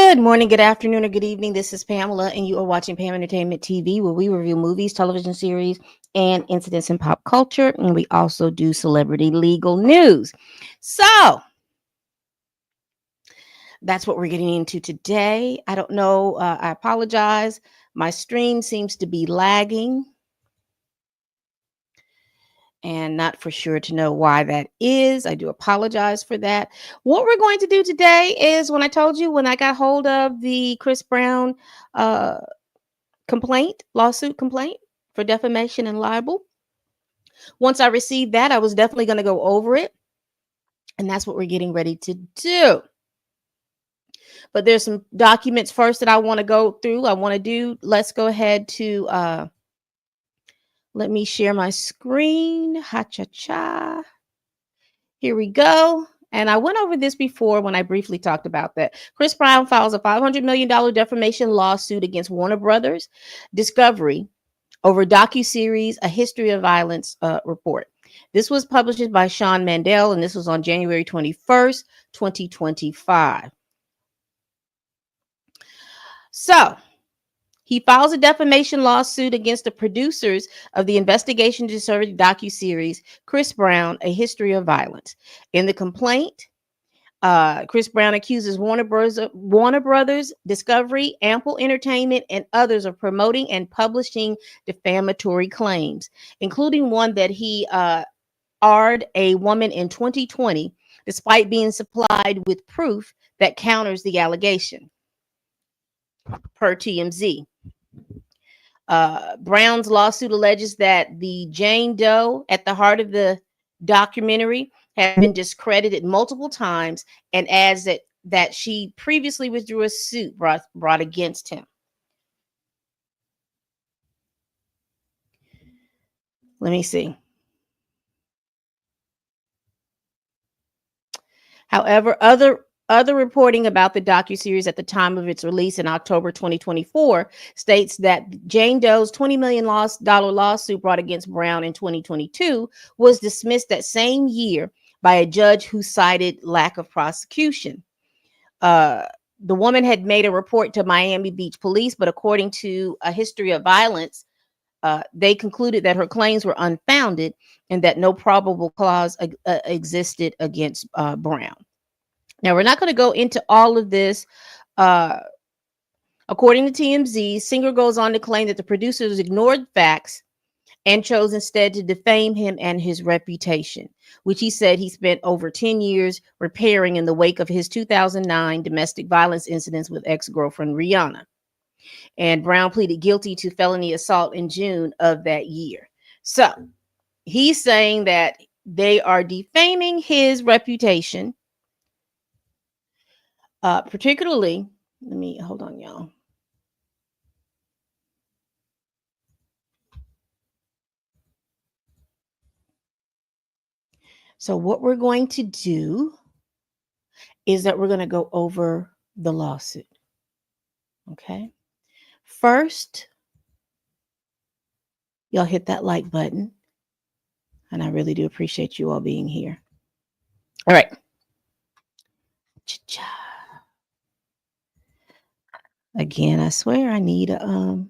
Good morning, good afternoon, or good evening. This is Pamela, and you are watching Pam Entertainment TV, where we review movies, television series, and incidents in pop culture. And we also do celebrity legal news. So that's what we're getting into today. I don't know. I apologize. My stream seems to be lagging, and not for sure to know why that is. I do apologize for that. What we're going to do today is when I got hold of the Chris Brown lawsuit complaint for defamation and libel. Once I received that, I was definitely going to go over it. And that's what we're getting ready to do. But there's some documents first that I want to go through. Let's go ahead to, let me share my screen. Ha-cha-cha. Here we go. And I went over this before when I briefly talked about that. Chris Brown files a $500 million defamation lawsuit against Warner Brothers Discovery over docuseries A History of Violence report. This was published by Sean Mandel, and this was on January 21st, 2025. So he files a defamation lawsuit against the producers of the investigation deserving docuseries Chris Brown, A History of Violence. In the complaint, Chris Brown accuses Warner Brothers, Discovery, Ample Entertainment, and others of promoting and publishing defamatory claims, including one that he arred a woman in 2020, despite being supplied with proof that counters the allegation, per TMZ. Brown's lawsuit alleges that the Jane Doe at the heart of the documentary has been discredited multiple times, and adds that she previously withdrew a suit brought against him. Let me see. However, other reporting about the docuseries at the time of its release in October 2024 states that Jane Doe's $20 million lawsuit brought against Brown in 2022 was dismissed that same year by a judge who cited lack of prosecution. The woman had made a report to Miami Beach police, but according to A History of Violence, they concluded that her claims were unfounded and that no probable cause existed against Brown. Now, we're not going to go into all of this. According to TMZ, Singer goes on to claim that the producers ignored facts and chose instead to defame him and his reputation, which he said he spent over 10 years repairing in the wake of his 2009 domestic violence incidents with ex-girlfriend Rihanna. And Brown pleaded guilty to felony assault in June of that year. So he's saying that they are defaming his reputation, particularly, hold on, y'all. So what we're going to do is that we're going to go over the lawsuit. Okay. First, y'all hit that like button. And I really do appreciate you all being here. All right. Again, I swear I need a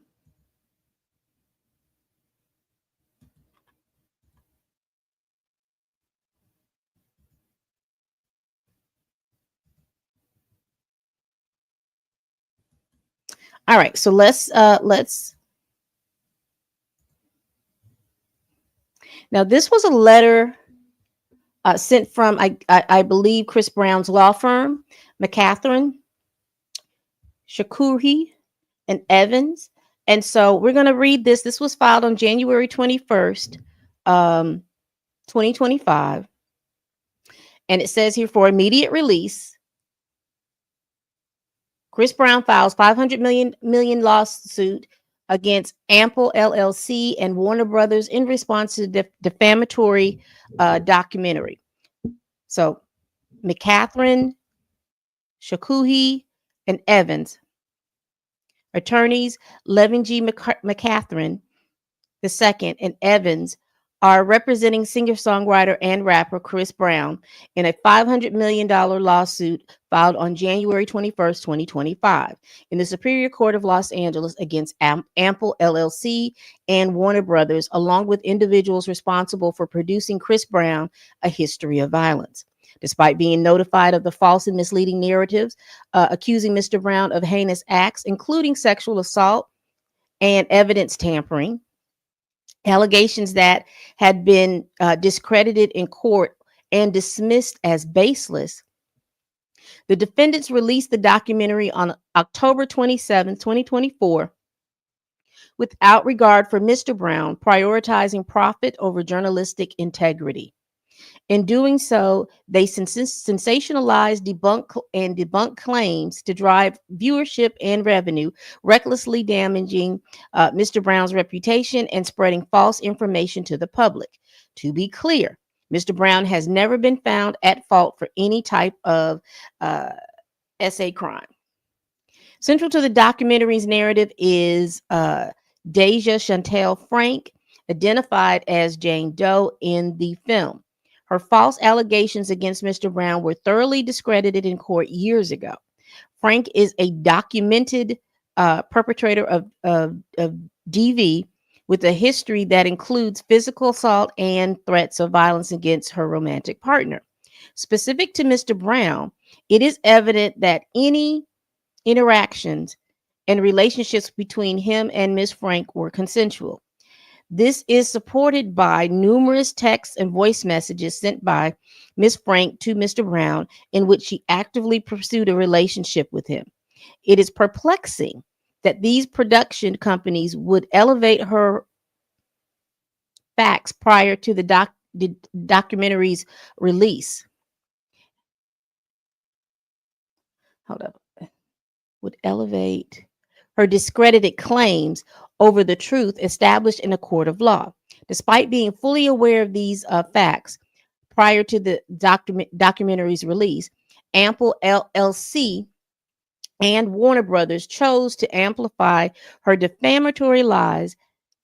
All right, so let's now this was a letter sent from I believe Chris Brown's law firm, McCatherine, Shakuhi, and Evans. And so we're going to read this. This was filed on January 21st, 2025. And it says here, for immediate release, Chris Brown files $500 million lawsuit against Ample LLC and Warner Brothers in response to the defamatory documentary. So McCatherine, Shakuhi, and Evans. Attorneys Levin G. McCatherine II and Evans are representing singer-songwriter and rapper Chris Brown in a $500 million lawsuit filed on January 21st, 2025, in the Superior Court of Los Angeles against Ample LLC and Warner Brothers, along with individuals responsible for producing Chris Brown: A History of Violence. Despite being notified of the false and misleading narratives accusing Mr. Brown of heinous acts, including sexual assault and evidence tampering, allegations that had been discredited in court and dismissed as baseless, the defendants released the documentary on October 27, 2024, without regard for Mr. Brown, prioritizing profit over journalistic integrity. In doing so, they sensationalized, debunk claims to drive viewership and revenue, recklessly damaging Mr. Brown's reputation and spreading false information to the public. To be clear, Mr. Brown has never been found at fault for any type of uh, SA crime. Central to the documentary's narrative is Deja Chantel Frank, identified as Jane Doe in the film. Her false allegations against Mr. Brown were thoroughly discredited in court years ago. Frank is a documented perpetrator of DV with a history that includes physical assault and threats of violence against her romantic partner. Specific to Mr. Brown, it is evident that any interactions and relationships between him and Miss Frank were consensual. This is supported by numerous texts and voice messages sent by Miss Frank to Mr. Brown, in which she actively pursued a relationship with him. It is perplexing that these production companies would elevate her facts prior to the documentary's release. Hold up. Would elevate her discredited claims over the truth established in a court of law. Despite being fully aware of these facts prior to the documentary's release, Ample LLC and Warner Brothers chose to amplify her defamatory lies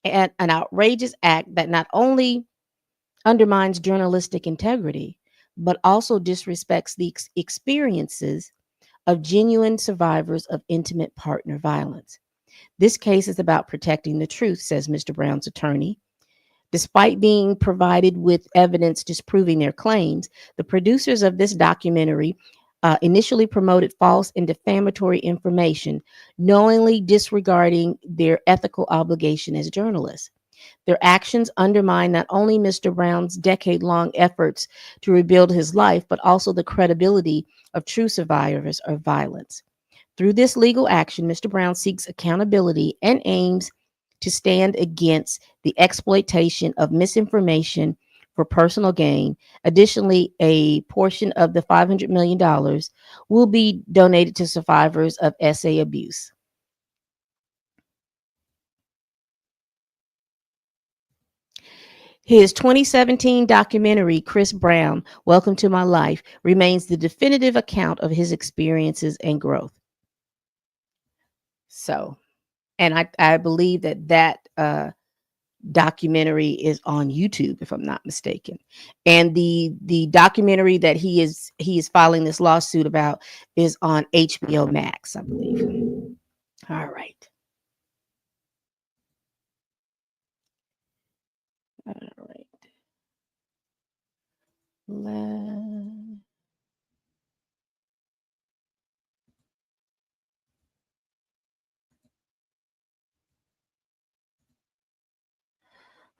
and an outrageous act that not only undermines journalistic integrity, but also disrespects the experiences of genuine survivors of intimate partner violence. This case is about protecting the truth, says Mr. Brown's attorney. Despite being provided with evidence disproving their claims, the producers of this documentary initially promoted false and defamatory information, knowingly disregarding their ethical obligation as journalists. Their actions undermine not only Mr. Brown's decade-long efforts to rebuild his life, but also the credibility of true survivors of violence. Through this legal action, Mr. Brown seeks accountability and aims to stand against the exploitation of misinformation for personal gain. Additionally, a portion of the $500 million will be donated to survivors of SA abuse. His 2017 documentary, Chris Brown: Welcome to My Life, remains the definitive account of his experiences and growth. So, and I believe that documentary is on YouTube, if I'm not mistaken. And the documentary that he is filing this lawsuit about is on HBO Max, I believe. All right. All right.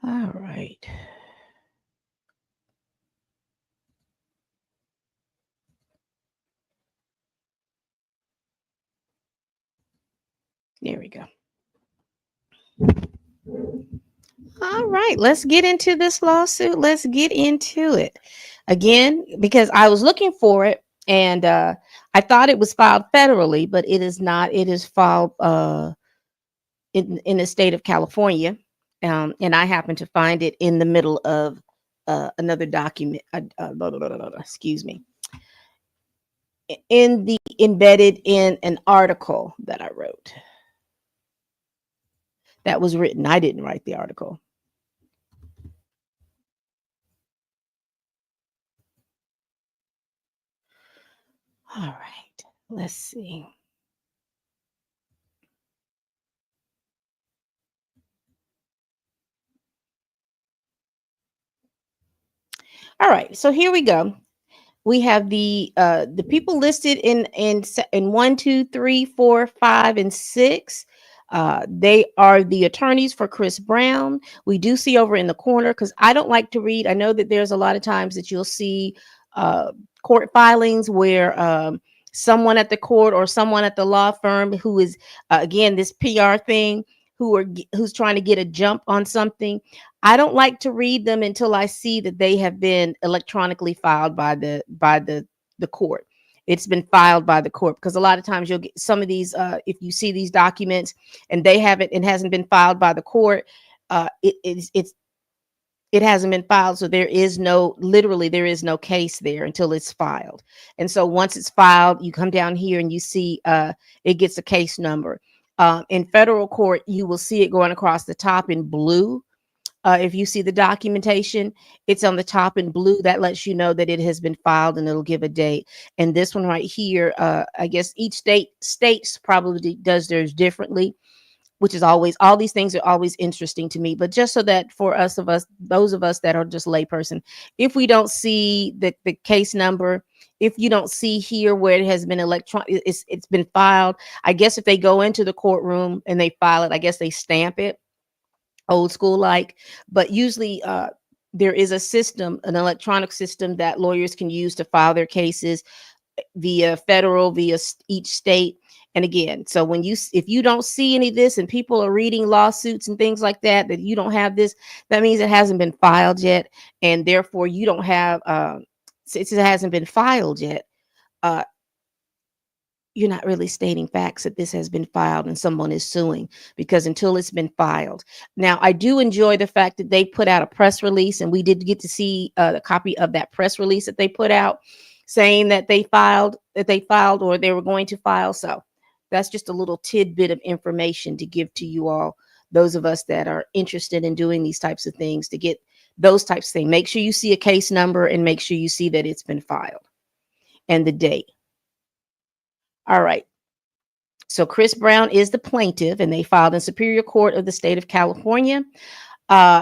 All right. There we go. All right, let's get into this lawsuit. Let's get into it. Again, because I was looking for it and I thought it was filed federally, but it is not. It is filed in the state of California. And I happen to find it in the middle of another document. Excuse me. Embedded in an article that I wrote. That was written. I didn't write the article. All right. Let's see. All right. So here we go. We have the people listed in 1, 2, 3, 4, 5, and 6. They are the attorneys for Chris Brown. We do see over in the corner, because I don't like to read. I know that there's a lot of times that you'll see uh, court filings where someone at the court or someone at the law firm who is again, this PR thing, who's trying to get a jump on something. I don't like to read them until I see that they have been electronically filed by the court. It's been filed by the court, because a lot of times you'll get some of these if you see these documents and they haven't, it hasn't been filed by the court, it hasn't been filed, so there is no, literally there is no case there until it's filed. And so once it's filed, you come down here and you see it gets a case number. In federal court, you will see it going across the top in blue. If you see the documentation, it's on the top in blue. That lets you know that it has been filed, and it'll give a date. And this one right here, I guess each states probably does theirs differently, which is always, all these things are always interesting to me. But just so that for those of us that are just layperson, if we don't see the case number, if you don't see here where it has been it's been filed. I guess if they go into the courtroom and they file it, I guess they stamp it old school like. But usually there is a system, an electronic system that lawyers can use to file their cases via federal, via each state. And again, so if you don't see any of this and people are reading lawsuits and things like that, that you don't have this, that means it hasn't been filed yet. And therefore you don't have, since it hasn't been filed yet, uh, you're not really stating facts that this has been filed and someone is suing, because until it's been filed. Now, I do enjoy the fact that they put out a press release, and we did get to see a copy of that press release that they put out saying that they filed, or they were going to file. So that's just a little tidbit of information to give to you all, those of us that are interested in doing these types of things, to get those types of things. Make sure you see a case number and make sure you see that it's been filed and the date. All right. So Chris Brown is the plaintiff, and they filed in Superior Court of the state of California.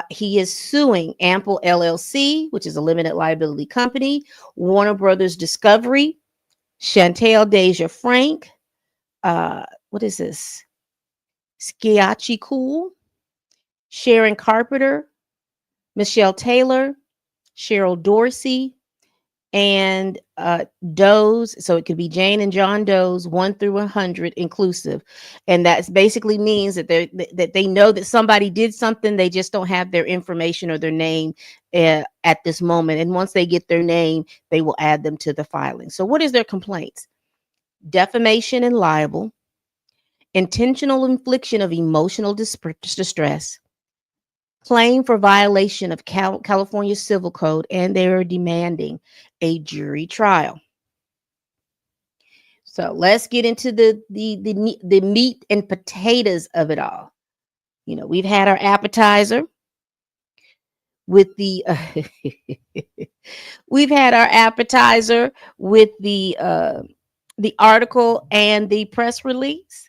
He is suing Ample LLC, which is a limited liability company, Warner Brothers Discovery, Chantel Deja Frank, what is this? Skiachi Cool, Sharon Carpenter, Michelle Taylor, Cheryl Dorsey, and Doe's. So it could be Jane and John Doe's 1 through 100 inclusive. And that basically means that they know that somebody did something. They just don't have their information or their name at this moment. And once they get their name, they will add them to the filing. So what is their complaints? Defamation and libel, intentional infliction of emotional distress, claim for violation of California Civil Code, and they are demanding a jury trial. So let's get into the meat and potatoes of it all. You know, we've had our appetizer with the we've had our appetizer with the article and the press release.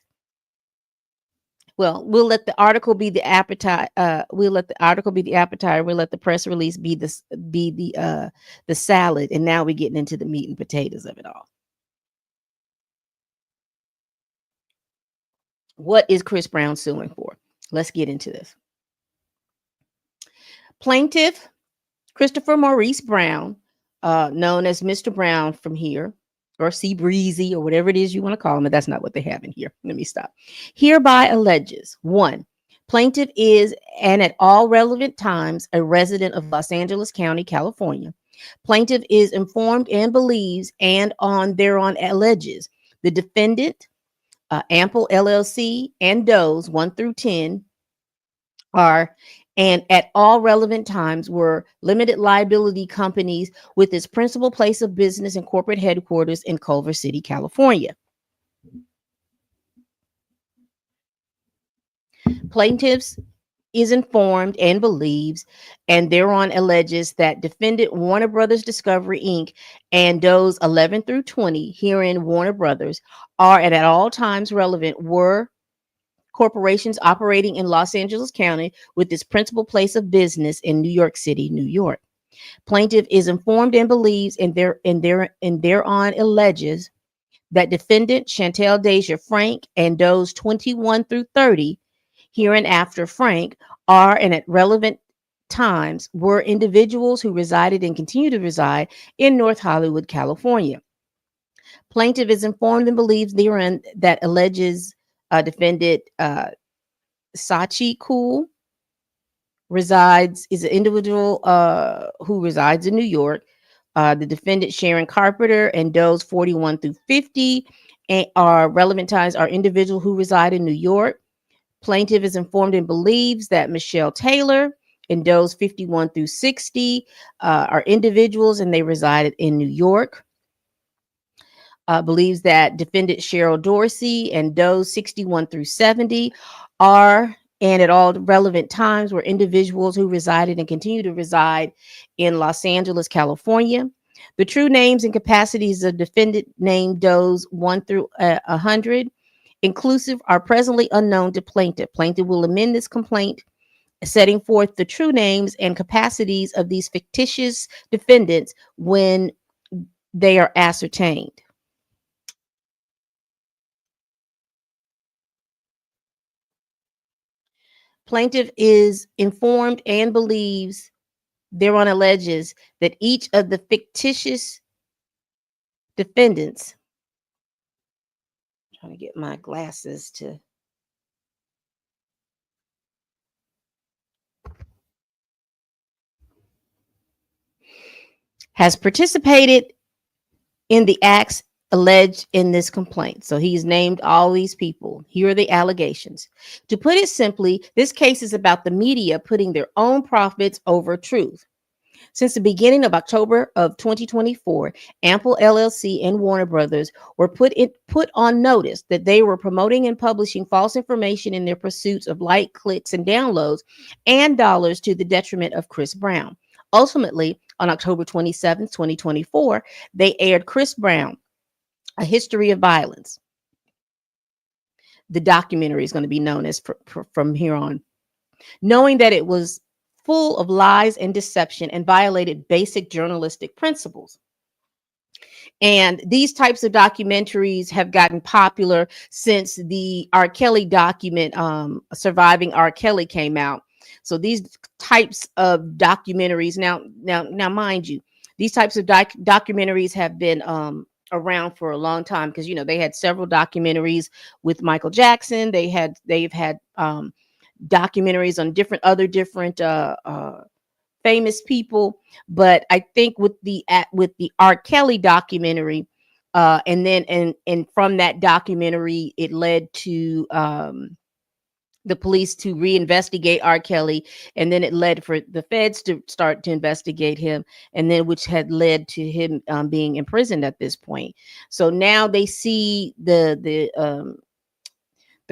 Well, we'll let the article be the appetite. We'll let the article be the appetizer. We'll let the press release be the salad. And now we're getting into the meat and potatoes of it all. What is Chris Brown suing for? Let's get into this. Plaintiff Christopher Maurice Brown, known as Mr. Brown from here, or C Breezy, or whatever it is you want to call him, but that's not what they have in here. Let me stop. Hereby alleges: 1, plaintiff is, and at all relevant times, a resident of Los Angeles County, California. Plaintiff is informed and believes, and thereon alleges, the defendant, Ample LLC, and Doe's 1 through 10 are, and at all relevant times, were limited liability companies with its principal place of business and corporate headquarters in Culver City, California. Plaintiffs is informed and believes, and thereon alleges that defendant Warner Brothers Discovery Inc. and those 11 through 20, herein Warner Brothers, are and at all times relevant were corporations operating in Los Angeles County with its principal place of business in New York City, New York. Plaintiff is informed and believes and thereon alleges that defendant Chantel Deja Frank and those 21 through 30, hereinafter Frank, are and at relevant times were individuals who resided and continue to reside in North Hollywood, California. Plaintiff is informed and believes therein that alleges defendant Sachi Cool is an individual who resides in New York. The defendant Sharon Carpenter and those 41 through 50 are relevant times are individual who reside in New York. Plaintiff is informed and believes that Michelle Taylor and those 51 through 60 are individuals and they resided in New York. Believes that defendant Cheryl Dorsey and those 61 through 70 are and at all relevant times were individuals who resided and continue to reside in Los Angeles, California. The true names and capacities of defendant named Doe's 1 through 100 inclusive are presently unknown to plaintiff. Plaintiff will amend this complaint setting forth the true names and capacities of these fictitious defendants when they are ascertained. Plaintiff is informed and believes thereon alleges that each of the fictitious defendants, I'm trying to get my glasses to has participated in the acts alleged in this complaint. So he's named all these people. Here are the allegations. To put it simply, this case is about the media putting their own profits over truth. Since the beginning of October of 2024, Ample LLC and Warner Brothers were put on notice that they were promoting and publishing false information in their pursuits of like, clicks, and downloads and dollars to the detriment of Chris Brown. Ultimately, on October 27th, 2024, they aired Chris Brown, A History of Violence. The documentary is going to be known as from here on. Knowing that it was full of lies and deception and violated basic journalistic principles. And these types of documentaries have gotten popular since the R. Kelly document, Surviving R. Kelly, came out. So these types of documentaries, now, mind you, these types of documentaries have been around for a long time because they had several documentaries with Michael Jackson. They've had documentaries on different famous people, but I think with the R. Kelly documentary, and from that documentary, it led to the police to reinvestigate R. Kelly, and then it led for the feds to start to investigate him, and then which had led to him being imprisoned at this point. So now they see the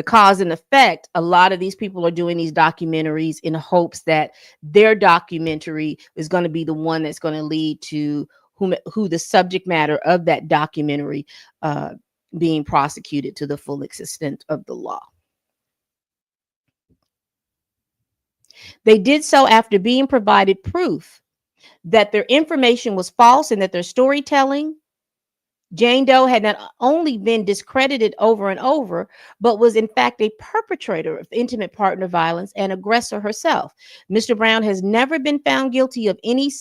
cause and effect. A lot of these people are doing these documentaries in hopes that their documentary is going to be the one that's going to lead to who the subject matter of that documentary being prosecuted to the full extent of the law. They did so after being provided proof that their information was false and that their storytelling, Jane Doe, had not only been discredited over and over, but was in fact a perpetrator of intimate partner violence and aggressor herself. Mr. Brown has never been found guilty of any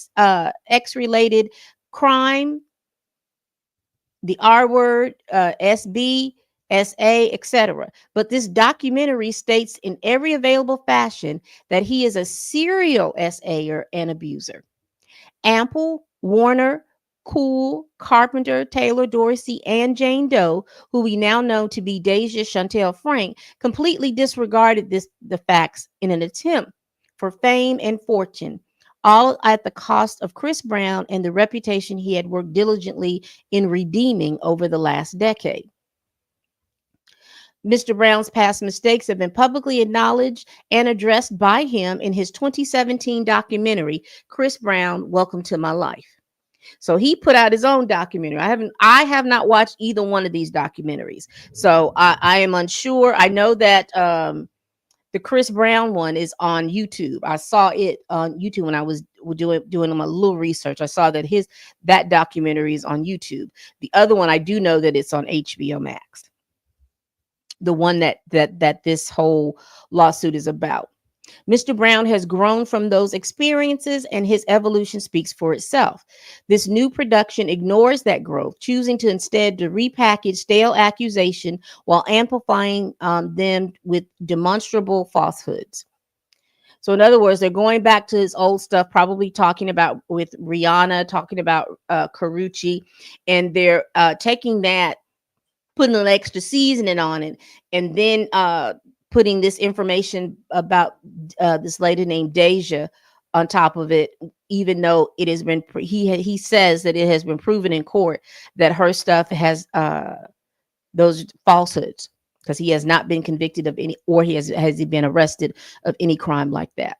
X-related crime, the R word, SB, SA, etc. But this documentary states in every available fashion that he is a serial SAer and abuser. Ample, Warner, Cool, Carpenter, Taylor, Dorsey, and Jane Doe, who we now know to be Deja Chantel Frank, completely disregarded the facts in an attempt for fame and fortune, all at the cost of Chris Brown and the reputation he had worked diligently in redeeming over the last decade. Mr. Brown's past mistakes have been publicly acknowledged and addressed by him in his 2017 documentary, Chris Brown, Welcome to My Life. So he put out his own documentary. I have not watched either one of these documentaries. So I am unsure. I know that the Chris Brown one is on YouTube. I saw it on YouTube when I was doing my little research. I saw that that documentary is on YouTube. The other one, I do know that it's on HBO Max. The one that this whole lawsuit is about. Mr. Brown has grown from those experiences, and his evolution speaks for itself. This new production ignores that growth, choosing to instead to repackage stale accusation while amplifying them with demonstrable falsehoods. So, in other words, they're going back to his old stuff, probably talking about with Rihanna, talking about Carucci, and they're taking that, putting an extra seasoning on it, and then putting this information about this lady named Deja on top of it, even though it has been he says that it has been proven in court that her stuff has those falsehoods, because he has not been convicted of any, or has he been arrested of any crime like that.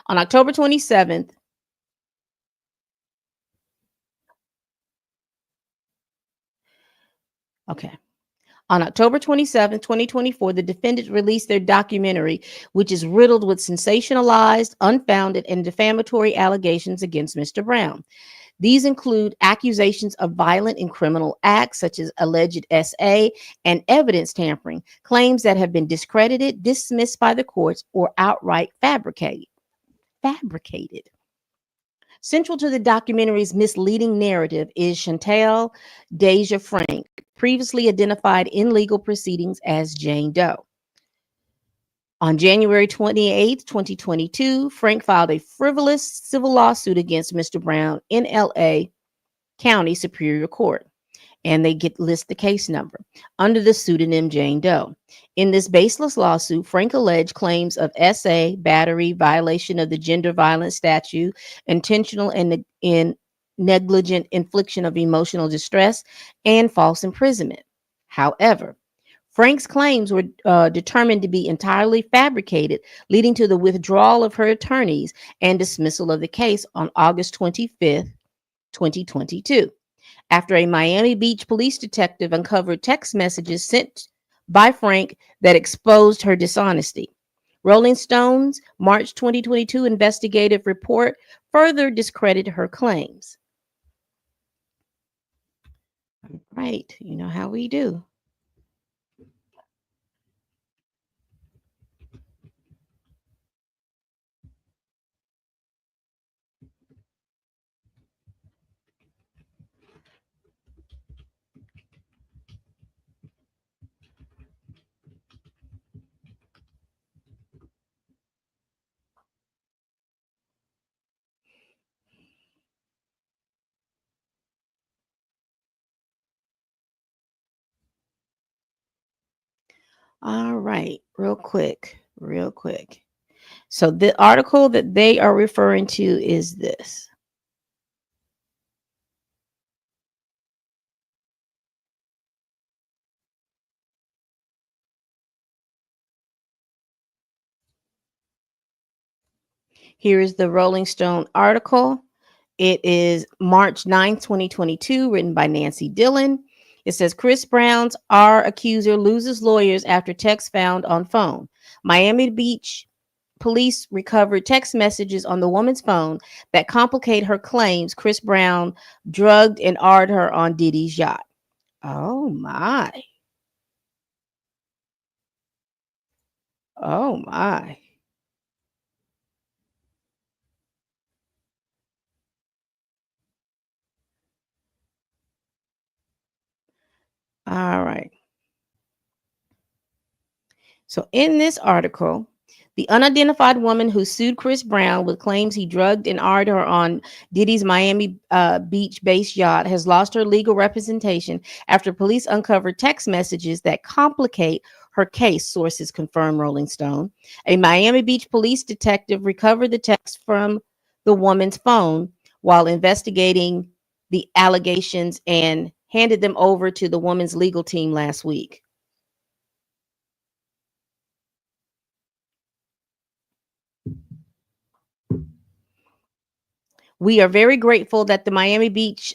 On October 27th, okay. On October 27, 2024, the defendants released their documentary, which is riddled with sensationalized, unfounded, and defamatory allegations against Mr. Brown. These include accusations of violent and criminal acts, such as alleged SA and evidence tampering, claims that have been discredited, dismissed by the courts, or outright fabricated. Central to the documentary's misleading narrative is Chantal Deja Frank, previously identified in legal proceedings as Jane Doe. On January 28, 2022, Frank filed a frivolous civil lawsuit against Mr. Brown in LA County Superior Court, and they list the case number under the pseudonym Jane Doe. In this baseless lawsuit, Frank alleged claims of SA, battery, violation of the gender violence statute, intentional and negligent infliction of emotional distress, and false imprisonment. However, Frank's claims were determined to be entirely fabricated, leading to the withdrawal of her attorneys and dismissal of the case on August 25th, 2022. After a Miami Beach police detective uncovered text messages sent by Frank that exposed her dishonesty. Rolling Stone's March 2022 investigative report further discredited her claims. Right, you know how we do. All right, real quick. So the article that they are referring to is this. Here is the Rolling Stone article. It is March 9th, 2022, written by Nancy Dillon. It says Chris Brown's R accuser loses lawyers after text found on phone. Miami Beach police recovered text messages on the woman's phone that complicate her claims Chris Brown drugged and r'd her on Diddy's yacht. Oh my. Oh my. All right. So in this article, the unidentified woman who sued Chris Brown with claims he drugged and r'd her on Diddy's Miami Beach-based yacht has lost her legal representation after police uncovered text messages that complicate her case, sources confirm Rolling Stone. A Miami Beach police detective recovered the text from the woman's phone while investigating the allegations and handed them over to the woman's legal team last week. We are very grateful that the Miami Beach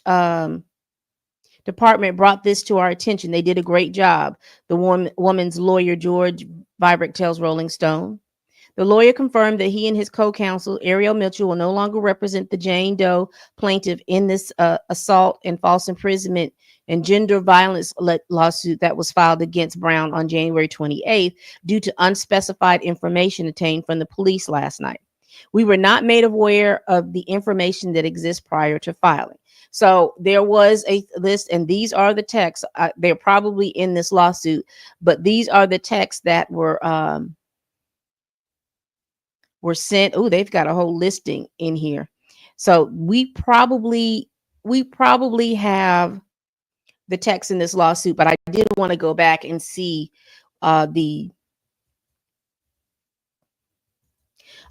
department brought this to our attention. They did a great job. The woman's lawyer, George Vibrick, tells Rolling Stone. The lawyer confirmed that he and his co-counsel, Ariel Mitchell, will no longer represent the Jane Doe plaintiff in this assault and false imprisonment and gender violence lawsuit that was filed against Brown on January 28th due to unspecified information obtained from the police last night. We were not made aware of the information that exists prior to filing. So there was a list, and these are the texts. They're probably in this lawsuit, but these are the texts that were sent. Oh, they've got a whole listing in here. So we probably have the text in this lawsuit, but I did want to go back and see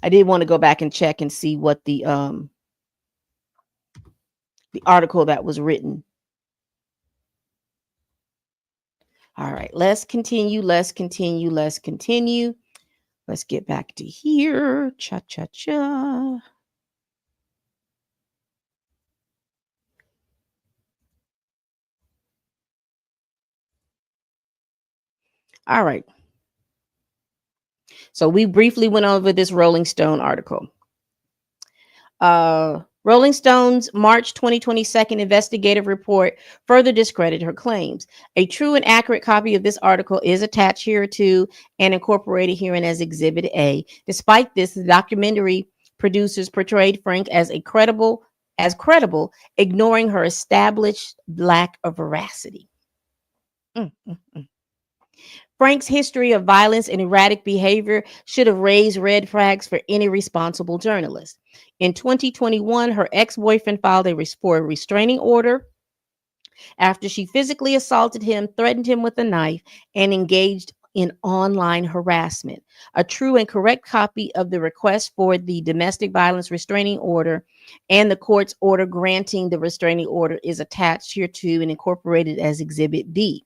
I did want to go back and check and see what the article that was written. All right, let's continue. Let's get back to here. Cha. All right. So we briefly went over this Rolling Stone article. Rolling Stone's March 2022 investigative report further discredited her claims. A true and accurate copy of this article is attached here to and incorporated herein as Exhibit A. Despite this, the documentary producers portrayed Frank as credible, ignoring her established lack of veracity. Frank's history of violence and erratic behavior should have raised red flags for any responsible journalist. In 2021, her ex-boyfriend filed a restraining order after she physically assaulted him, threatened him with a knife, and engaged in online harassment. A true and correct copy of the request for the domestic violence restraining order and the court's order granting the restraining order is attached here to and incorporated as Exhibit B.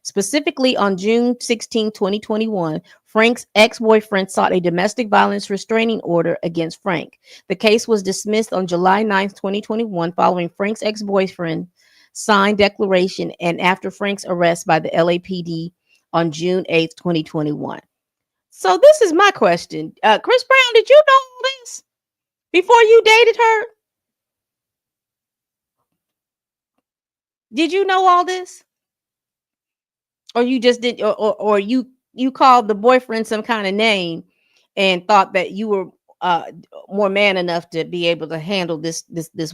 Specifically, on June 16, 2021, Frank's ex-boyfriend sought a domestic violence restraining order against Frank. The case was dismissed on July 9, 2021, following Frank's ex-boyfriend signed declaration and after Frank's arrest by the LAPD on June 8, 2021. So this is my question. Chris Brown, did you know all this before you dated her? Did you know all this? Or you just did, or you called the boyfriend some kind of name and thought that you were more man enough to be able to handle this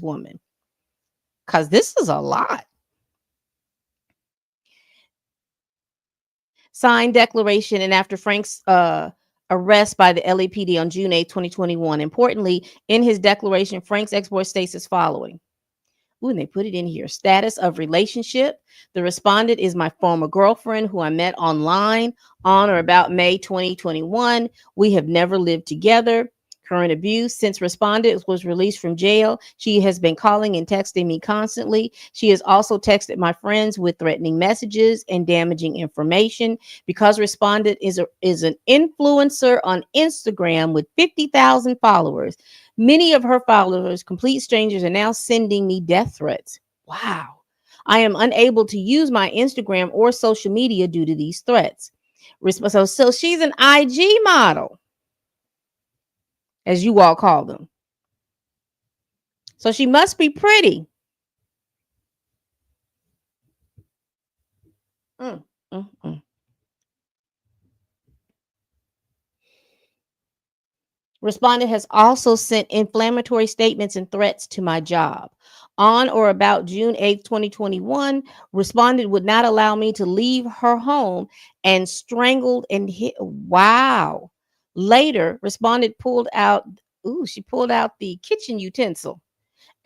woman? Because this is a lot. Signed declaration and after Frank's arrest by the LAPD on June 8, 2021. Importantly, in his declaration, Frank's ex-boyfriend states as following. Ooh, and they put it in here. Status of relationship. The respondent is my former girlfriend who I met online on or about May 2021. We have never lived together. Current abuse. Since respondent was released from jail, she has been calling and texting me constantly. She has also texted my friends with threatening messages and damaging information. Because respondent is an influencer on Instagram with 50,000 followers. Many of her followers, complete strangers, are now sending me death threats. Wow. I am unable to use my Instagram or social media due to these threats. So she's an IG model, as you all call them. So she must be pretty. Respondent has also sent inflammatory statements and threats to my job. On or about June 8, 2021, respondent would not allow me to leave her home and strangled and hit. Wow. Later, respondent pulled out the kitchen utensil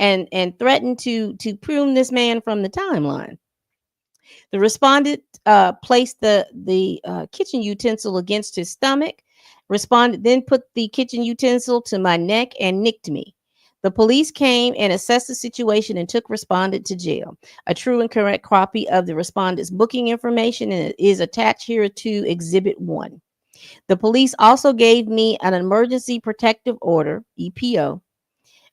and threatened to prune this man from the timeline. The respondent placed the kitchen utensil against his stomach. Respondent then put the kitchen utensil to my neck and nicked me. The police came and assessed the situation and took respondent to jail. A true and correct copy of the respondent's booking information is attached here to Exhibit 1. The police also gave me an emergency protective order, EPO.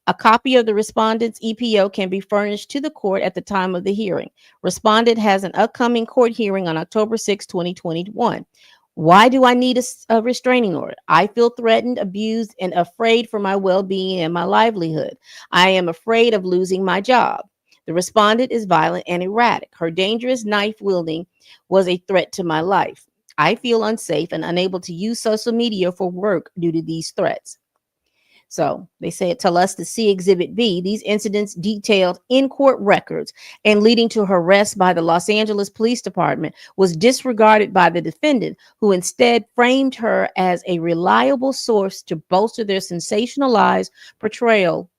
A copy of the respondent's EPO can be furnished to the court at the time of the hearing. Respondent has an upcoming court hearing on October 6, 2021. Why do I need a restraining order? I feel threatened, abused, and afraid for my well being and my livelihood. I am afraid of losing my job. The respondent is violent and erratic. Her dangerous knife wielding was a threat to my life. I feel unsafe and unable to use social media for work due to these threats. So they say it tell us to see Exhibit B. These incidents detailed in court records and leading to her arrest by the Los Angeles Police Department was disregarded by the defendant, who instead framed her as a reliable source to bolster their sensationalized portrayal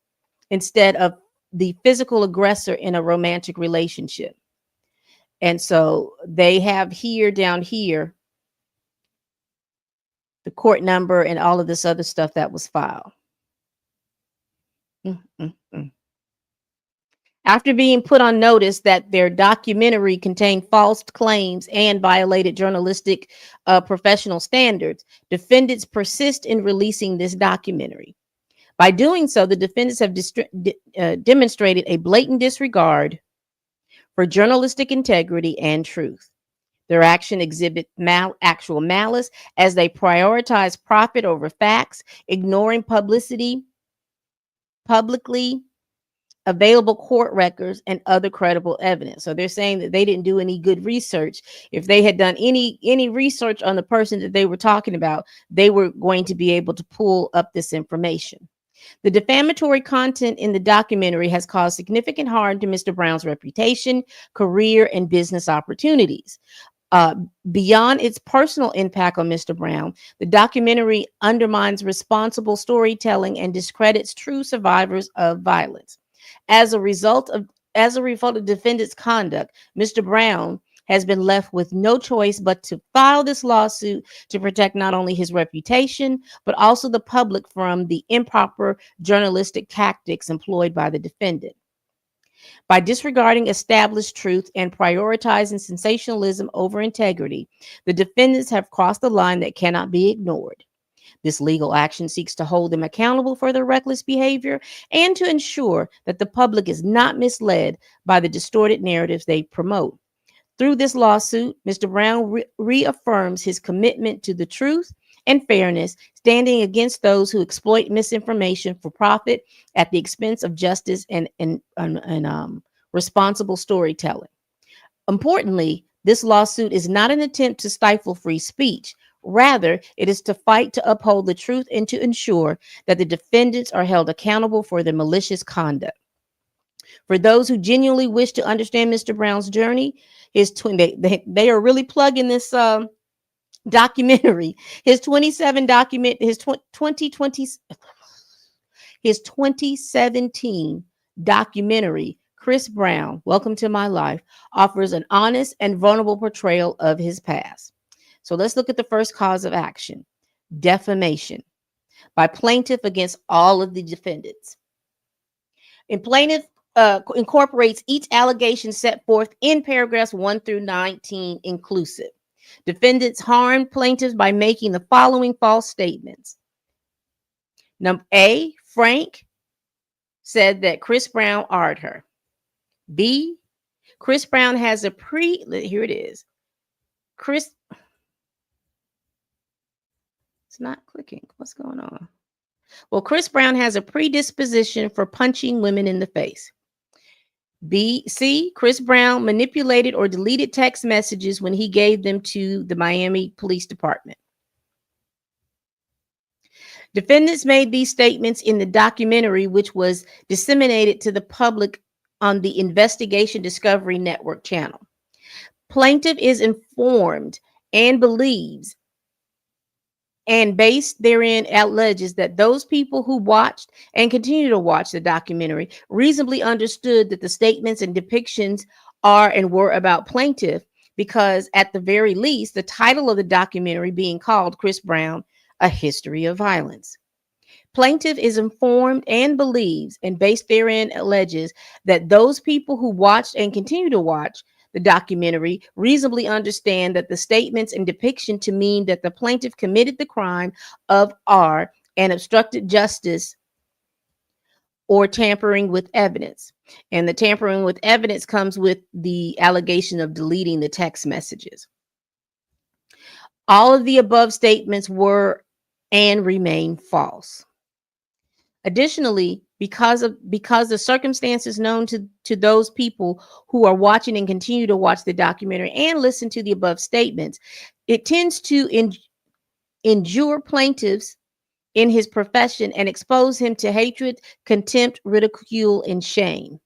instead of the physical aggressor in a romantic relationship. And so they have here, down here, the court number and all of this other stuff that was filed. Mm-mm-mm. After being put on notice that their documentary contained false claims and violated journalistic professional standards, defendants persist in releasing this documentary. By doing so, the defendants have demonstrated a blatant disregard for journalistic integrity and truth. Their action exhibits actual malice as they prioritize profit over facts, ignoring publicly available court records and other credible evidence. So they're saying that they didn't do any good research. If they had done any research on the person that they were talking about, they were going to be able to pull up this information. The defamatory content in the documentary has caused significant harm to Mr. Brown's reputation, career, and business opportunities. Beyond its personal impact on Mr. Brown, the documentary undermines responsible storytelling and discredits true survivors of violence. As a result of defendant's conduct, Mr. Brown has been left with no choice but to file this lawsuit to protect not only his reputation, but also the public from the improper journalistic tactics employed by the defendant. By disregarding established truth and prioritizing sensationalism over integrity, the defendants have crossed a line that cannot be ignored. This legal action seeks to hold them accountable for their reckless behavior and to ensure that the public is not misled by the distorted narratives they promote. Through this lawsuit, Mr. Brown reaffirms his commitment to the truth and fairness, standing against those who exploit misinformation for profit at the expense of justice and responsible storytelling. Importantly, this lawsuit is not an attempt to stifle free speech. Rather, it is to fight to uphold the truth and to ensure that the defendants are held accountable for their malicious conduct. For those who genuinely wish to understand Mr. Brown's journey, they are really plugging this documentary. His 2017 documentary, Chris Brown, Welcome to My Life, offers an honest and vulnerable portrayal of his past. So let's look at the first cause of action: defamation by plaintiff against all of the defendants. And plaintiff incorporates each allegation set forth in paragraphs 1 through 19 inclusive. Defendants harmed plaintiffs by making the following false statements. Number A, Frank said that Chris Brown R''d her. B, Chris Brown has a here it is. It's not clicking. What's going on? Well, Chris Brown has a predisposition for punching women in the face. C, Chris Brown manipulated or deleted text messages when he gave them to the Miami Police Department. Defendants made these statements in the documentary, which was disseminated to the public on the Investigation Discovery Network channel. Plaintiff is informed and believes and based therein alleges that those people who watched and continue to watch the documentary reasonably understood that the statements and depictions are and were about plaintiff, because at the very least, the title of the documentary being called Chris Brown, A History of Violence. Plaintiff is informed and believes, and based therein alleges, that those people who watched and continue to watch the documentary reasonably understand that the statements and depiction to mean that the plaintiff committed the crime of R and obstructed justice or tampering with evidence. And the tampering with evidence comes with the allegation of deleting the text messages. All of the above statements were and remain false. Additionally, because the circumstances known to those people who are watching and continue to watch the documentary and listen to the above statements, it tends to injure plaintiffs in his profession and expose him to hatred, contempt, ridicule, and shame.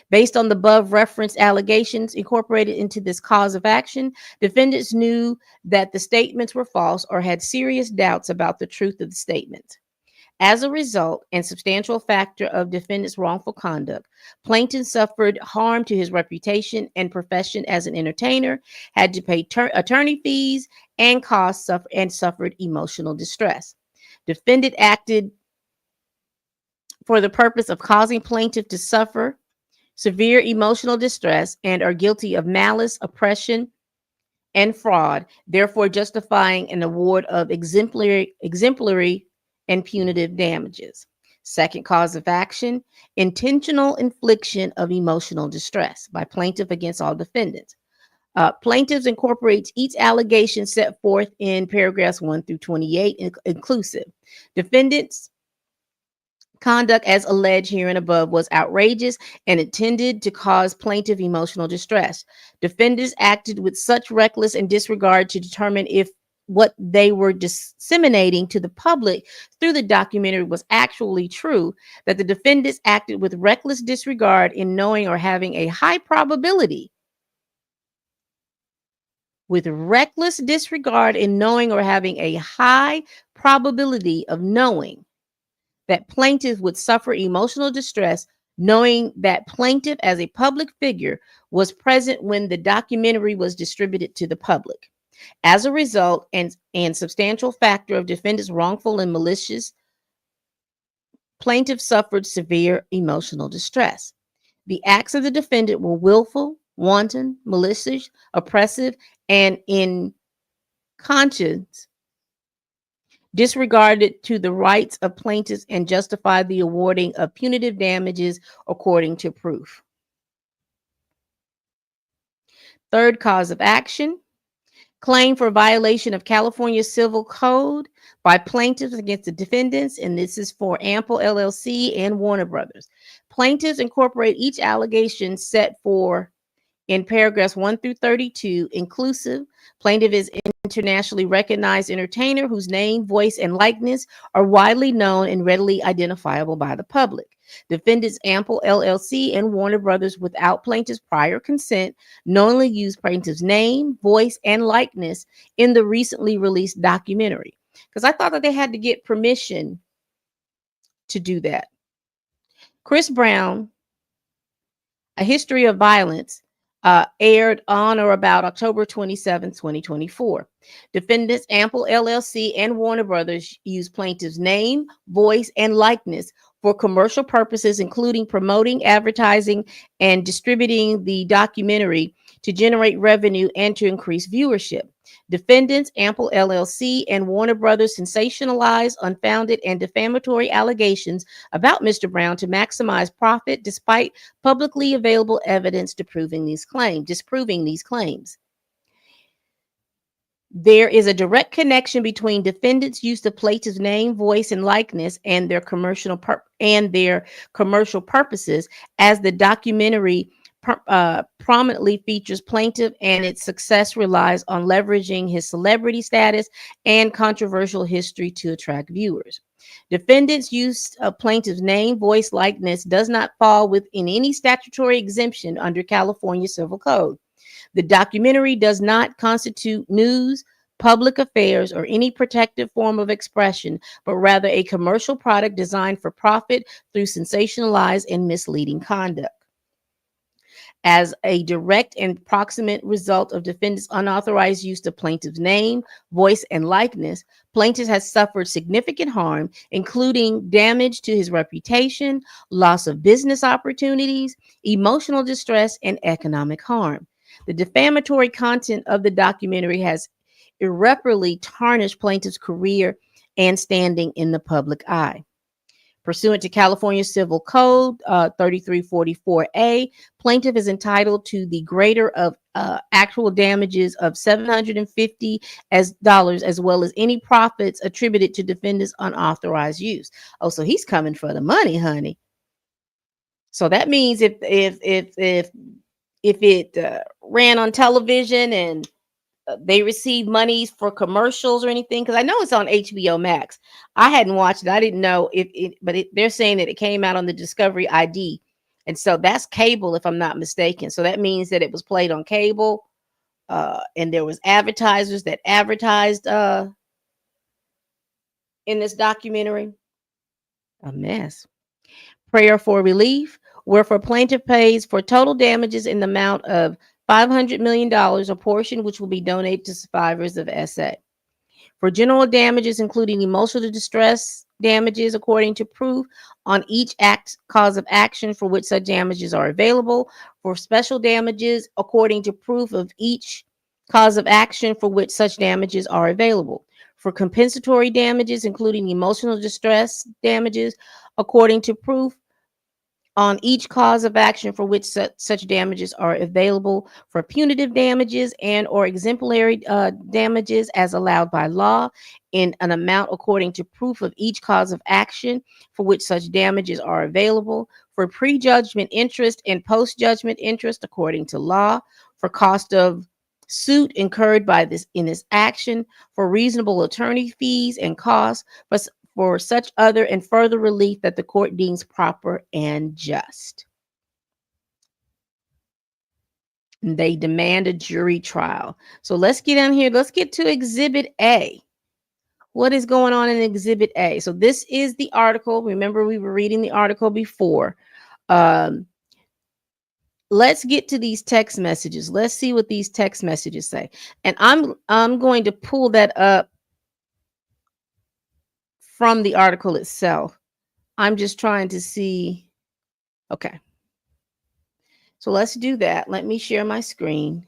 Based on the above referenced allegations incorporated into this cause of action, defendants knew that the statements were false or had serious doubts about the truth of the statement. As a result and substantial factor of defendant's wrongful conduct, plaintiff suffered harm to his reputation and profession as an entertainer, had to pay attorney fees and costs, and suffered emotional distress. Defendant acted for the purpose of causing plaintiff to suffer severe emotional distress and are guilty of malice, oppression, and fraud, therefore justifying an award of exemplary and punitive damages. Second cause of action, intentional infliction of emotional distress by plaintiff against all defendants. Plaintiffs incorporates each allegation set forth in paragraphs 1 through 28 inclusive. Defendants' conduct as alleged herein above was outrageous and intended to cause plaintiff emotional distress. Defendants acted with such reckless and disregard to determine if what they were disseminating to the public through the documentary was actually true, that the defendants acted with reckless disregard in knowing or having a high probability of knowing that plaintiff would suffer emotional distress, knowing that plaintiff as a public figure was present when the documentary was distributed to the public. As a result and substantial factor of defendant's wrongful and malicious, plaintiff suffered severe emotional distress. The acts of the defendant were willful, wanton, malicious, oppressive, and in conscience disregarded to the rights of plaintiffs and justified the awarding of punitive damages according to proof. Third cause of action, claim for violation of California Civil Code by plaintiffs against the defendants, and this is for Ample LLC and Warner Brothers. Plaintiffs incorporate each allegation set forth in paragraphs 1 through 32 inclusive. Plaintiff is internationally recognized entertainer whose name, voice, and likeness are widely known and readily identifiable by the public. Defendants Ample LLC and Warner Brothers, without plaintiff's prior consent, knowingly used plaintiff's name, voice, and likeness in the recently released documentary. Because I thought that they had to get permission to do that. Chris Brown, A History of Violence, aired on or about October 27, 2024. Defendants Ample LLC and Warner Brothers used plaintiff's name, voice, and likeness for commercial purposes, including promoting, advertising, and distributing the documentary to generate revenue and to increase viewership. Defendants Ample LLC and Warner Brothers sensationalized, unfounded, and defamatory allegations about Mr. Brown to maximize profit despite publicly available evidence disproving these claims. There is a direct connection between defendants' use of plaintiff's name, voice, and likeness and their commercial purposes, as the documentary prominently features plaintiff, and its success relies on leveraging his celebrity status and controversial history to attract viewers. Defendants' use of plaintiff's name, voice, likeness does not fall within any statutory exemption under California Civil Code. The documentary does not constitute news, public affairs, or any protected form of expression, but rather a commercial product designed for profit through sensationalized and misleading conduct. As a direct and proximate result of defendant's unauthorized use of plaintiff's name, voice, and likeness, plaintiff has suffered significant harm, including damage to his reputation, loss of business opportunities, emotional distress, and economic harm. The defamatory content of the documentary has irreparably tarnished plaintiff's career and standing in the public eye. Pursuant to California Civil Code 3344A, plaintiff is entitled to the greater of actual damages of $750 as well as any profits attributed to defendant's unauthorized use. Oh, so he's coming for the money, honey. So that means if it ran on television and they receive monies for commercials or anything, because I know it's on HBO Max. I hadn't watched it. I didn't know they're saying that it came out on the Discovery ID, and so that's cable, if I'm not mistaken. So that means that it was played on cable, and there was advertisers that advertised in this documentary. A mess. Prayer for relief, wherefore plaintiff pays for total damages in the amount of $500 million, a portion which will be donated to survivors of SA. For general damages, including emotional distress damages, according to proof on each cause of action for which such damages are available. For special damages, according to proof of each cause of action for which such damages are available. For compensatory damages, including emotional distress damages, according to proof on each cause of action for which such damages are available. For punitive damages and or exemplary damages as allowed by law in an amount according to proof of each cause of action for which such damages are available. For prejudgment interest and post-judgment interest according to law. For cost of suit incurred by this action. For reasonable attorney fees and costs. For such other and further relief that the court deems proper and just. And they demand a jury trial. So let's get down here. Let's get to Exhibit A. What is going on in Exhibit A? So this is the article. Remember, we were reading the article before. Let's get to these text messages. Let's see what these text messages say. And I'm going to pull that up from the article itself. I'm just trying to see. Okay. So let's do that. Let me share my screen.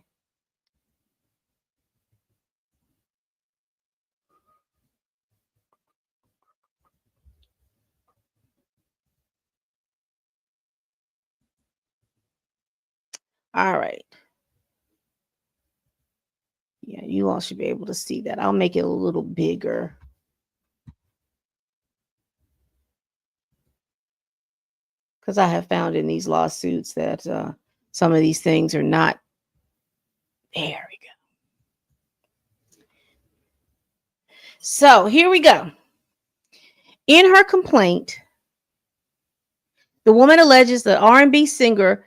All right. Yeah, you all should be able to see that. I'll make it a little bigger. Because I have found in these lawsuits that some of these things are not. There we go. So here we go. In her complaint, the woman alleges the R&B singer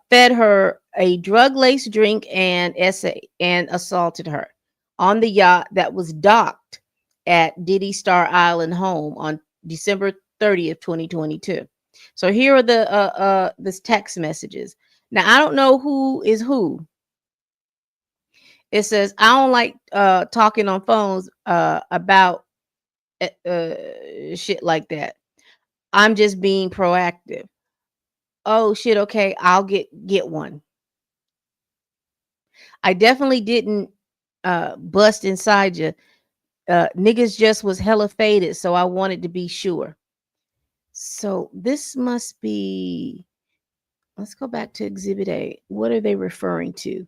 fed her a drug-laced drink and assaulted her on the yacht that was docked at Diddy Star Island home on December 30th, 2022. So here are this text messages. Now, I don't know who is who. It says, I don't like talking on phones about shit like that. I'm just being proactive. Oh shit, okay, I'll get one. I definitely didn't bust inside you. Niggas just was hella faded, so I wanted to be sure. So this must be, let's go back to Exhibit A. What are they referring to?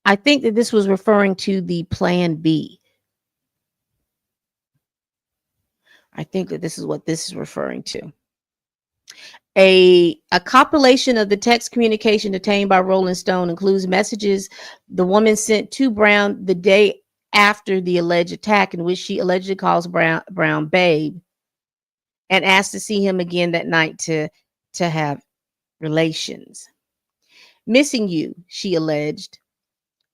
I think that this was referring to the Plan B. I think that this is what this is referring to. A compilation of the text communication obtained by Rolling Stone includes messages the woman sent to Brown the day after the alleged attack, in which she allegedly calls Brown babe and asks to see him again that night to have relations. Missing you, she alleged.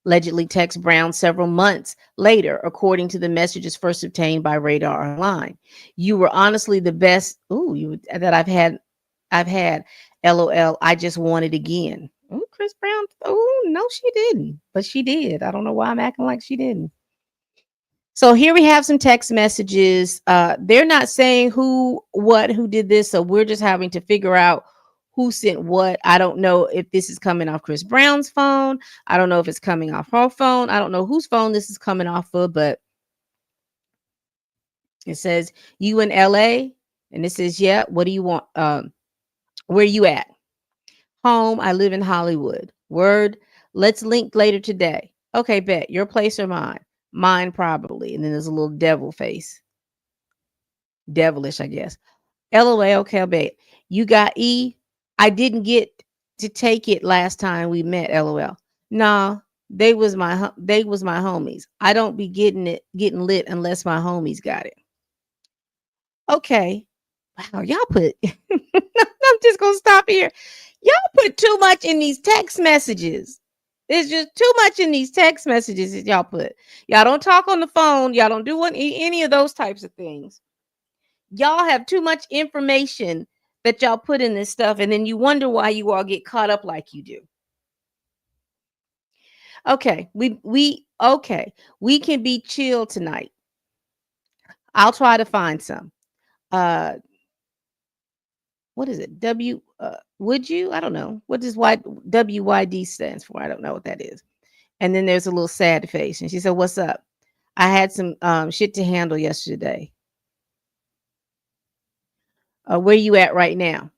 allegedly text Brown several months later, according to the messages first obtained by Radar Online. You were honestly the best that I've had. LOL. I just want it again. Oh, Chris Brown. Oh, no, she didn't. But she did. I don't know why I'm acting like she didn't. So here we have some text messages. They're not saying who did this. So we're just having to figure out who sent what. I don't know if this is coming off Chris Brown's phone. I don't know if it's coming off her phone. I don't know whose phone this is coming off of, but it says you in LA. And it says, yeah, what do you want? Where you at? Home. I live in Hollywood. Word. Let's link later today. Okay, bet. Your place or mine? Mine probably. And then there's a little devil face. Devilish, I guess. LOL, okay, bet. You got E. I didn't get to take it last time we met. LOL. Nah, they was my homies. I don't be getting lit unless my homies got it. Okay. Wow, y'all put I'm just gonna stop here. Y'all put too much in these text messages. There's just too much in these text messages that y'all put. Y'all don't talk on the phone. Y'all don't do any of those types of things. Y'all have too much information that y'all put in this stuff, and then you wonder why you all get caught up like you do. Okay, we can be chill tonight. I'll try to find some. What is it? Would you? I don't know. What does WYD stands for? I don't know what that is. And then there's a little sad face, and she said, "What's up? I had some shit to handle yesterday. Where you at right now?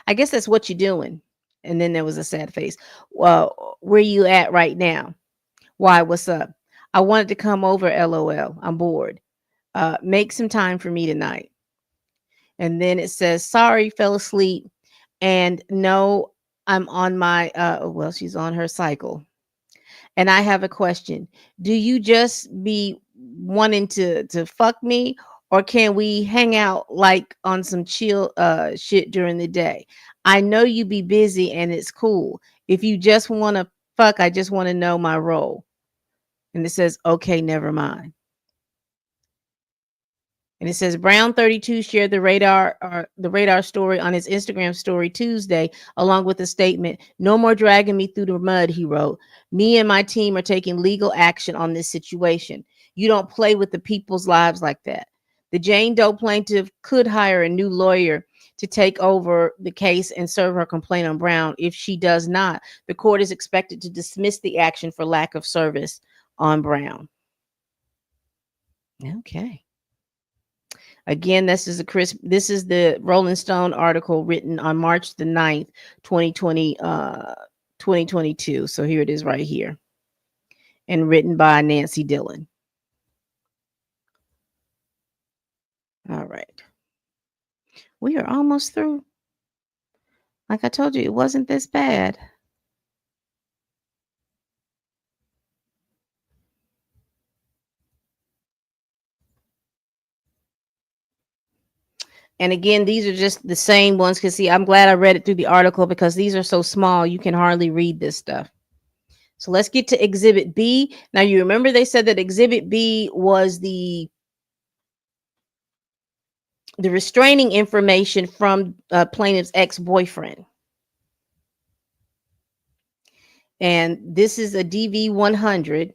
I guess that's what you're doing." And then there was a sad face. Well, where you at right now? Why? What's up? I wanted to come over. LOL. I'm bored. Make some time for me tonight. And then it says, sorry, fell asleep. And no, I'm on my, well, she's on her cycle. And I have a question. Do you just be wanting to fuck me? Or can we hang out like on some chill shit during the day? I know you be busy and it's cool. If you just want to fuck, I just want to know my role. And it says, okay, never mind. And it says Brown 32 shared the radar story on his Instagram story Tuesday, along with a statement. No more dragging me through the mud, he wrote. Me and my team are taking legal action on this situation. You don't play with the people's lives like that. The Jane Doe plaintiff could hire a new lawyer to take over the case and serve her complaint on Brown. If she does not, the court is expected to dismiss the action for lack of service on Brown. Okay. Again, this is the Rolling Stone article written on March the 9th, 2022. So here it is right here. And written by Nancy Dillon. All right. We are almost through. Like I told you, it wasn't this bad. And again, these are just the same ones. Because see, I'm glad I read it through the article because these are so small, you can hardly read this stuff. So let's get to Exhibit B. Now, you remember they said that Exhibit B was the restraining information from plaintiff's ex-boyfriend. And this is a DV 100.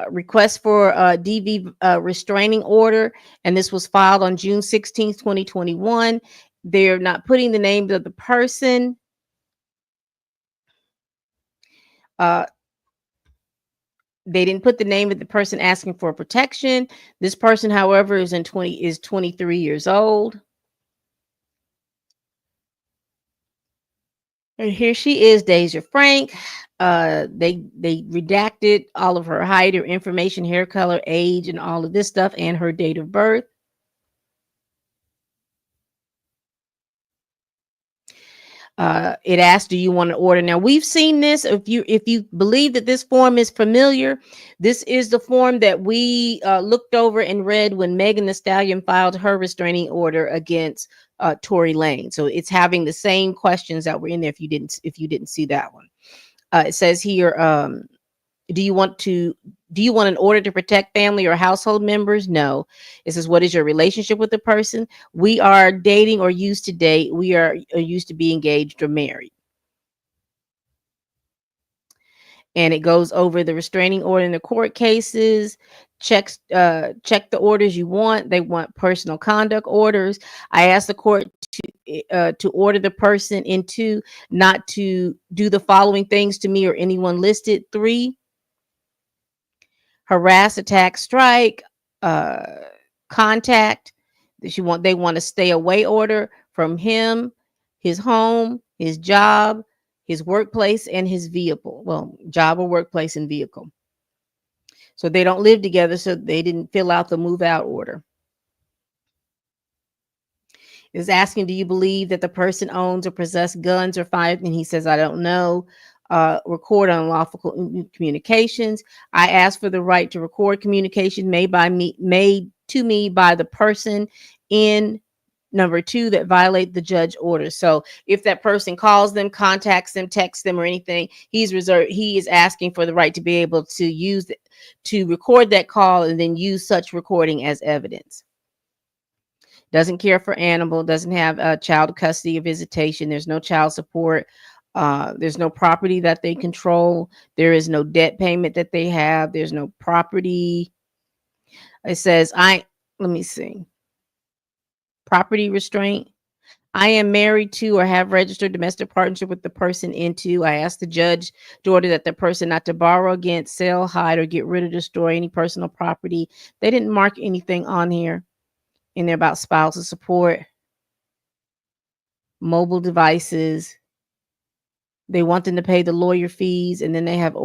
Request for a DV restraining order, and this was filed on June 16th, 2021. They're not putting the names of the person. They didn't put the name of the person asking for protection. This person, however, is 23 years old. And here she is, Deja Frank. They redacted all of her height, her information, hair color, age, and all of this stuff, and her date of birth. It asked, do you want to order? Now, we've seen this. If you believe that this form is familiar, this is the form that we looked over and read when Megan Thee Stallion filed her restraining order against Tory Lane. So it's having the same questions that were in there if you didn't see that one. It says here, do you want to do you want an order to protect family or household members? No. It says, what is your relationship with the person? We are dating or used to date. We are used to be engaged or married. And it goes over the restraining order in the court cases. Check the orders you want. They want personal conduct orders. I asked the court to order the person into not to do the following things to me or anyone listed. 3, harass, attack, strike, uh, contact. They want a stay away order from him, his home, his job, his workplace, and his vehicle. Well, job or workplace and vehicle. So they don't live together, so they didn't fill out the move out order. Is asking, do you believe that the person owns or possesses guns or fire? And he says, I don't know. Record unlawful communications. I asked for the right to record communication made to me by the person in number 2 that violate the judge order. So if that person calls them, contacts them, texts them, or anything, he is asking for the right to be able to to record that call and then use such recording as evidence. Doesn't care for animal, doesn't have child custody or visitation. There's no child support. There's no property that they control. There is no debt payment that they have. There's no property. It says, let me see. Property restraint. I am married to or have registered domestic partnership with the person into. I asked the judge to order that the person not to borrow against, sell, hide, or get rid of, destroy any personal property. They didn't mark anything on here in there about spousal support, mobile devices. They want them to pay the lawyer fees, and then they have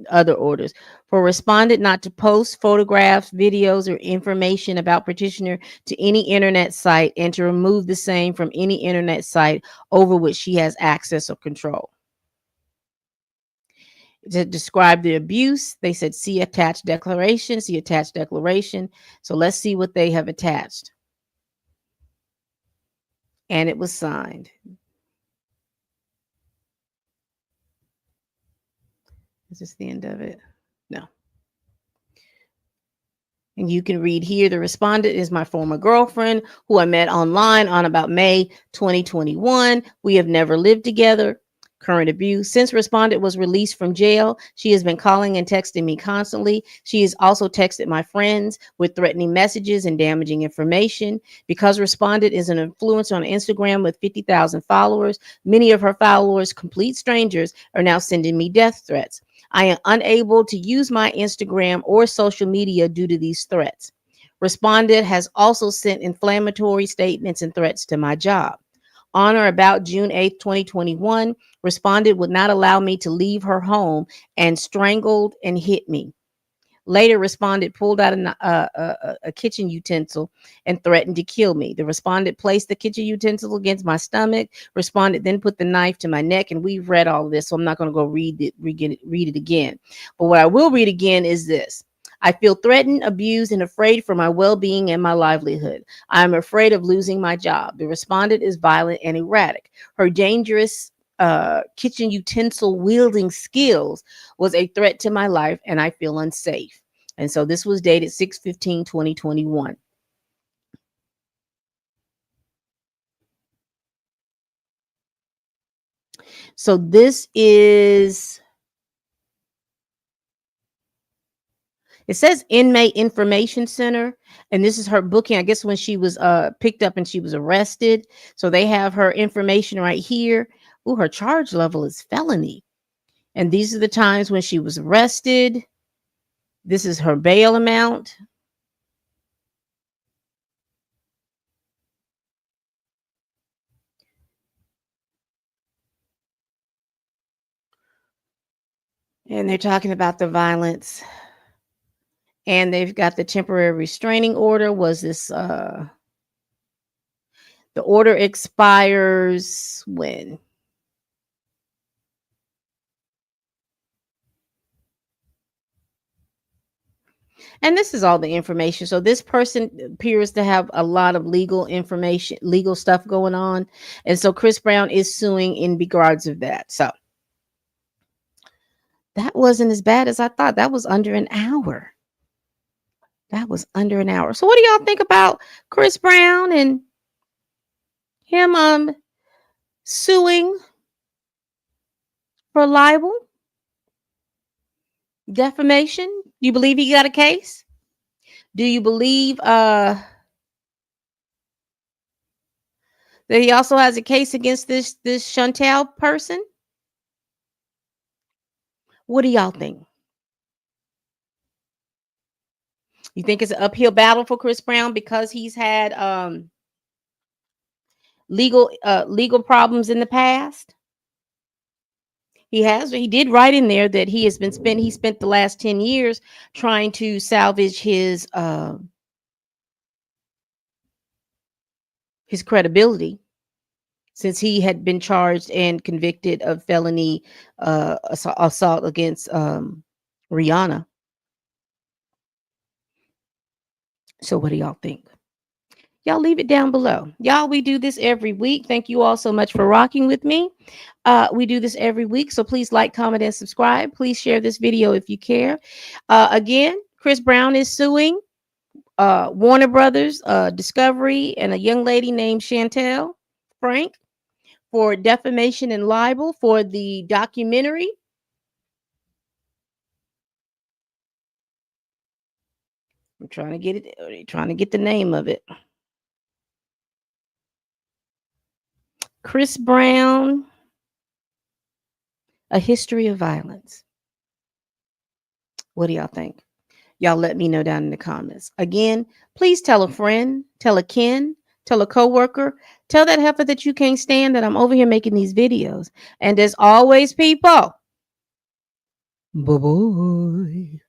other orders. For respondent not to post photographs, videos, or information about petitioner to any internet site, and to remove the same from any internet site over which she has access or control. To describe the abuse, they said, see attached declaration, see attached declaration. So let's see what they have attached. And it was signed. Is this the end of it? No. And you can read here, the respondent is my former girlfriend who I met online on about May 2021. We have never lived together. Current abuse. Since respondent was released from jail, she has been calling and texting me constantly. She has also texted my friends with threatening messages and damaging information. Because respondent is an influencer on Instagram with 50,000 followers, many of her followers, complete strangers, are now sending me death threats. I am unable to use my Instagram or social media due to these threats. Respondent has also sent inflammatory statements and threats to my job. On or about June 8th, 2021, respondent would not allow me to leave her home and strangled and hit me. Later, respondent pulled out a kitchen utensil and threatened to kill me. The respondent placed the kitchen utensil against my stomach. Respondent then put the knife to my neck, and we've read all of this, so I'm not going to go read it again. But what I will read again is this. I feel threatened, abused, and afraid for my well-being and my livelihood. I am afraid of losing my job. The respondent is violent and erratic. Her dangerous kitchen utensil wielding skills was a threat to my life, and I feel unsafe. And so this was dated 6/15/2021. So this is, it says Inmate Information Center, and this is her booking, I guess, when she was picked up and she was arrested. So they have her information right here. Ooh, her charge level is felony. And these are the times when she was arrested. This is her bail amount. And they're talking about the violence. And they've got the temporary restraining order. Was this the order expires when? And this is all the information. So this person appears to have a lot of legal information, legal stuff going on. And so Chris Brown is suing in regards of that. So That wasn't as bad as I thought. That was under an hour. That was under an hour. So what do y'all think about Chris Brown and him suing for libel, defamation? You believe he got a case? Do you believe that he also has a case against this Chantel person? What do y'all think? You think it's an uphill battle for Chris Brown because he's had legal problems in the past? He did write in there that he spent the last 10 years trying to salvage his credibility, since he had been charged and convicted of felony assault against Rihanna. So what do y'all think? Y'all leave it down below. Y'all, we do this every week. Thank you all so much for rocking with me. We do this every week. So please like, comment, and subscribe. Please share this video if you care. Again, Chris Brown is suing Warner Brothers, Discovery, and a young lady named Chantel Frank for defamation and libel for the documentary. I'm trying to get the name of it. Chris Brown, A History of Violence. What do y'all think? Y'all let me know down in the comments. Again, please tell a friend, tell a kin, tell a coworker, tell that heifer that you can't stand that I'm over here making these videos. And as always, people, bye-bye.